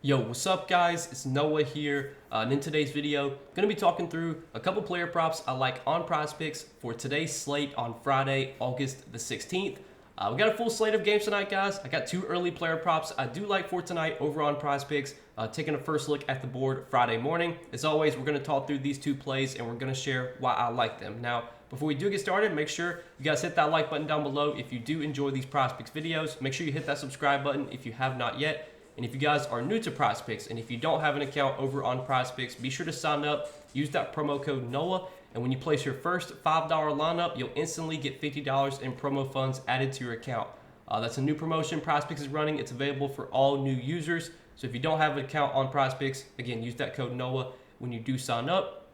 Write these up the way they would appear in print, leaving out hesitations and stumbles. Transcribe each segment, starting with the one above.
Yo, what's up guys? It's Noah here, and in today's video, I'm going to be talking through a couple player props I like on Prizepicks for today's slate on Friday, August the 16th. We got a full slate of games tonight, guys. I got two early player props I do like for tonight over on Prizepicks. Taking a first look at the board Friday morning. As always, we're going to talk through these two plays and we're going to share why I like them. Now, before we do get started, make sure you guys hit that like button down below if you do enjoy these Prizepicks videos. Make sure you hit that subscribe button if you have not yet. And if you guys are new to Prizepicks and if you don't have an account over on Prizepicks, be sure to sign up, use that promo code NOAH, and when you place your first $5 lineup, you'll instantly get $50 in promo funds added to your account. That's a new promotion Prizepicks is running. It's available for all new users. So if you don't have an account on Prizepicks, again, use that code NOAH when you do sign up.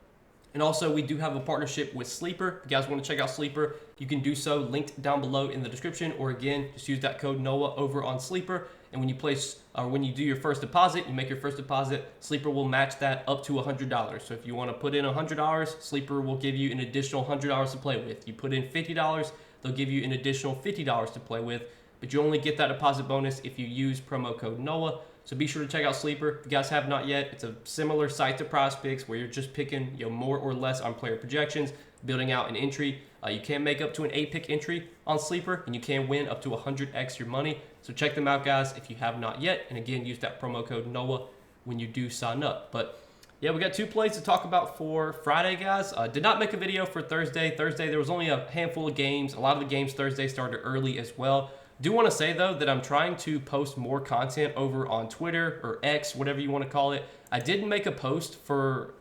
And also, we do have a partnership with Sleeper. If you guys want to check out Sleeper, you can do so, linked down below in the description, or again, just use that code NOAH over on Sleeper. And when you place, or when you do your first deposit, you make your first deposit, Sleeper will match that up to $100. So if you want to put in $100, Sleeper will give you an additional $100 to play with. You put in $50, they'll give you an additional $50 to play with, but you only get that deposit bonus if you use promo code NOAH. So be sure to check out Sleeper. If you guys have not yet, it's a similar site to Prizepicks where you're just picking more or less on player projections, building out an entry. You can make up to an 8-pick entry on Sleeper, and you can win up to 100x your money. So check them out, guys, if you have not yet. And again, use that promo code NOAH when you do sign up. But yeah, we got two plays to talk about for Friday, guys. Did not make a video for Thursday. Thursday, there was only a handful of games. A lot of the games Thursday started early as well. Do want to say, though, that I'm trying to post more content over on Twitter or X, whatever you want to call it. I did make a post for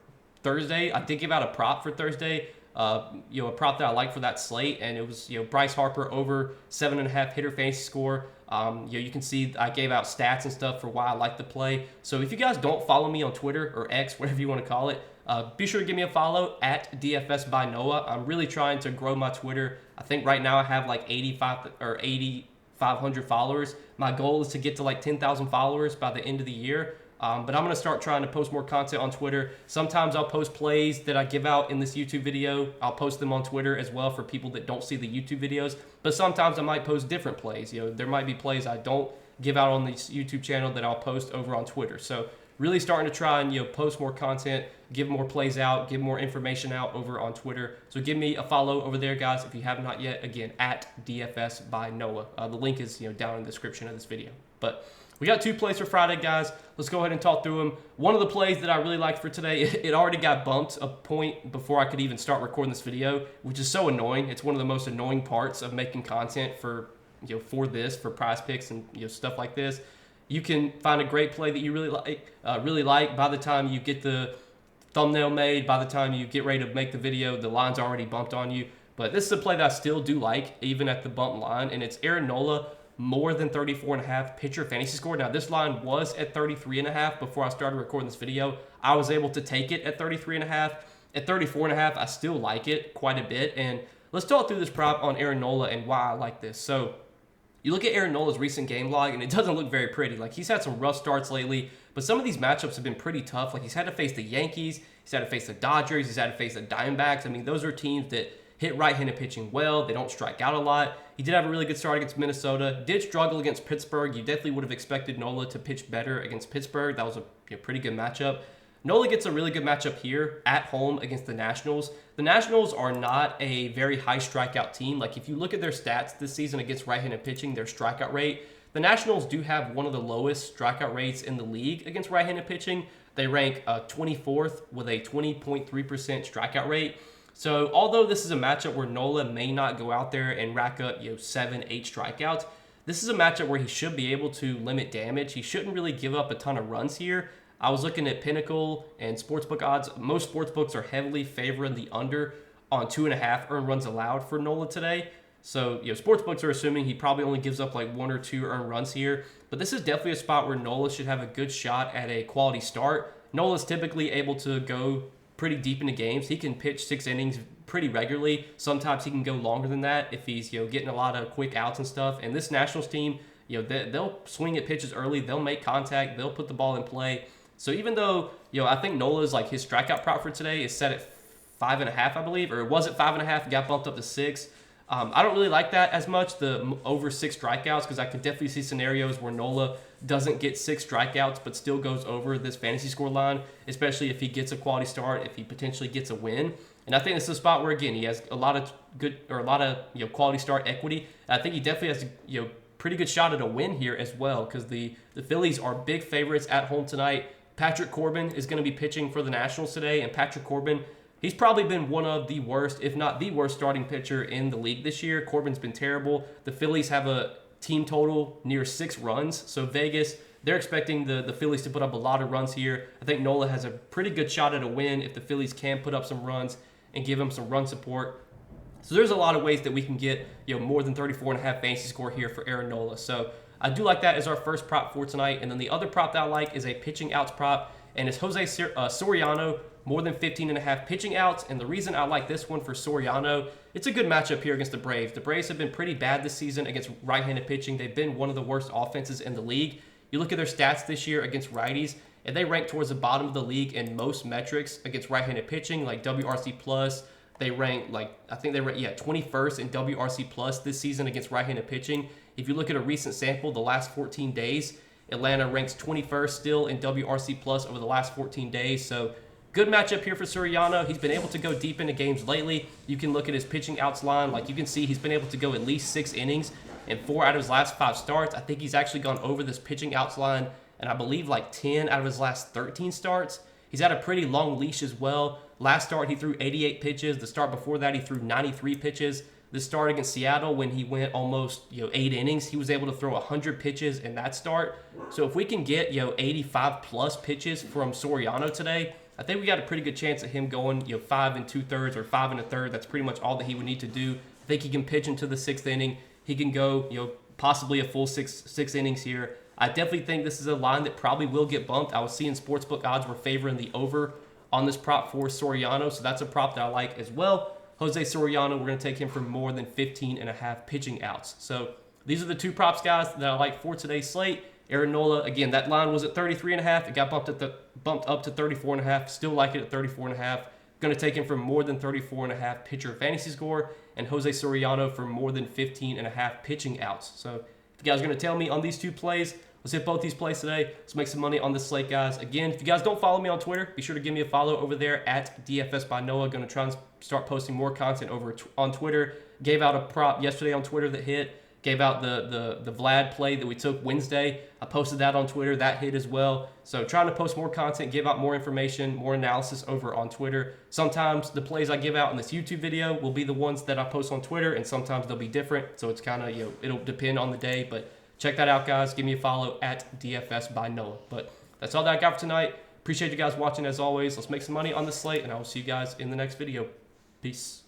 Thursday. I did give out a prop for Thursday, a prop that I like for that slate, and it was, Bryce Harper over 7.5 hitter fantasy score. You can see I gave out stats and stuff for why I like the play. So if you guys don't follow me on Twitter or X, whatever you want to call it, be sure to give me a follow at DFS by Noah. I'm really trying to grow my Twitter. I think right now I have like 8,500 followers. My goal is to get to like 10,000 followers by the end of the year. But I'm going to start trying to post more content on Twitter. Sometimes I'll post plays that I give out in this YouTube video. I'll post them on Twitter as well for people that don't see the YouTube videos. But sometimes I might post different plays. There might be plays I don't give out on this YouTube channel that I'll post over on Twitter. So really starting to try and post more content, give more plays out, give more information out over on Twitter. So give me a follow over there, guys, if you have not yet. Again, at DFS by Noah. The link is down in the description of this video. But we got two plays for Friday, guys. Let's go ahead and talk through them. One of the plays that I really liked for today, it already got bumped a point before I could even start recording this video, which is so annoying. It's one of the most annoying parts of making content for Prizepicks and stuff like this. You can find a great play that you really like. By the time you get the thumbnail made, by the time you get ready to make the video, the line's already bumped on you. But this is a play that I still do like, even at the bump line, and it's Aaron Nola, more than 34.5 pitcher fantasy score. Now, this line was at 33.5 before I started recording this video. I was able to take it at 33.5. At 34.5, I still like it quite a bit. And let's talk through this prop on Aaron Nola and why I like this. So you look at Aaron Nola's recent game log, and it doesn't look very pretty. Like, he's had some rough starts lately, but some of these matchups have been pretty tough. Like, he's had to face the Yankees, he's had to face the Dodgers, he's had to face the Diamondbacks. I mean, those are teams that hit right-handed pitching well. They don't strike out a lot. He did have a really good start against Minnesota. Did struggle against Pittsburgh. You definitely would have expected Nola to pitch better against Pittsburgh. That was a pretty good matchup. Nola gets a really good matchup here at home against the Nationals. The Nationals are not a very high strikeout team. Like, if you look at their stats this season against right-handed pitching, their strikeout rate, the Nationals do have one of the lowest strikeout rates in the league against right-handed pitching. They rank 24th with a 20.3% strikeout rate. So although this is a matchup where Nola may not go out there and rack up 7, 8 strikeouts, this is a matchup where he should be able to limit damage. He shouldn't really give up a ton of runs here. I was looking at Pinnacle and sportsbook odds. Most sportsbooks are heavily favoring the under on 2.5 earned runs allowed for Nola today. So sportsbooks are assuming he probably only gives up like 1 or 2 earned runs here. But this is definitely a spot where Nola should have a good shot at a quality start. Nola's typically able to go pretty deep into games. He can pitch 6 innings pretty regularly. Sometimes he can go longer than that if he's getting a lot of quick outs and stuff. And this Nationals team, they'll swing at pitches early. They'll make contact. They'll put the ball in play. So even though I think Nola's like his strikeout prop for today is set at 5.5, I believe, or it was at 5.5, got bumped up to 6. I don't really like that as much, the over 6 strikeouts, because I could definitely see scenarios where Nola doesn't get 6 strikeouts but still goes over this fantasy score line, especially if he gets a quality start, if he potentially gets a win. And I think this is a spot where, again, he has a lot of quality start equity. I think he definitely has pretty good shot at a win here as well, because the Phillies are big favorites at home tonight. Patrick Corbin is going to be pitching for the Nationals today, and Patrick Corbin, he's probably been one of the worst, if not the worst, starting pitcher in the league this year. Corbin's been terrible. The Phillies have a team total near 6 runs, so Vegas, they're expecting the Phillies to put up a lot of runs here. I think Nola has a pretty good shot at a win if the Phillies can put up some runs and give him some run support. So there's a lot of ways that we can get more than 34.5 fantasy score here for Aaron Nola. So I do like that as our first prop for tonight. And then the other prop that I like is a pitching outs prop, and it's Jose Soriano, more than 15.5 pitching outs. And the reason I like this one for Soriano, it's a good matchup here against the Braves. The Braves have been pretty bad this season against right-handed pitching. They've been one of the worst offenses in the league. You look at their stats this year against righties, and they rank towards the bottom of the league in most metrics against right-handed pitching, like WRC plus. They rank 21st in WRC plus this season against right-handed pitching. If you look at a recent sample, the last 14 days, Atlanta ranks 21st still in WRC plus over the last 14 days. So good matchup here for Soriano. He's been able to go deep into games lately. You can look at his pitching outs line. Like, you can see he's been able to go at least 6 innings in 4 out of his last 5 starts. I think he's actually gone over this pitching outs line, and I believe like 10 out of his last 13 starts. He's had a pretty long leash as well. Last start, he threw 88 pitches. The start before that, he threw 93 pitches. This start against Seattle, when he went almost 8 innings, he was able to throw 100 pitches in that start. So if we can get 85 plus pitches from Soriano today, I think we got a pretty good chance of him going 5 2/3 or 5 1/3. That's pretty much all that he would need to do. I think he can pitch into the 6th inning. He can go possibly a full six innings here. I definitely think this is a line that probably will get bumped. I was seeing sportsbook odds were favoring the over on this prop for Soriano, so that's a prop that I like as well. Jose Soriano, we're going to take him for more than 15.5 pitching outs. So these are the 2 props, guys, that I like for today's slate. Aaron Nola, again, that line was at 33.5. It got bumped up to 34.5. Still like it at 34.5. Going to take him for more than 34.5 pitcher fantasy score, and Jose Soriano for more than 15.5 pitching outs. So if you guys are going to tell me on these 2 plays, let's hit both these plays today. Let's make some money on this slate, guys. Again, if you guys don't follow me on Twitter, be sure to give me a follow over there at DFS by Noah. Going to try and start posting more content over on Twitter. Gave out a prop yesterday on Twitter that hit. Gave out the Vlad play that we took Wednesday. I posted that on Twitter. That hit as well. So trying to post more content, give out more information, more analysis over on Twitter. Sometimes the plays I give out in this YouTube video will be the ones that I post on Twitter, and sometimes they'll be different. So it's kind of, it'll depend on the day. But check that out, guys. Give me a follow at DFS by Noah. But that's all that I got for tonight. Appreciate you guys watching as always. Let's make some money on the slate, and I will see you guys in the next video. Peace.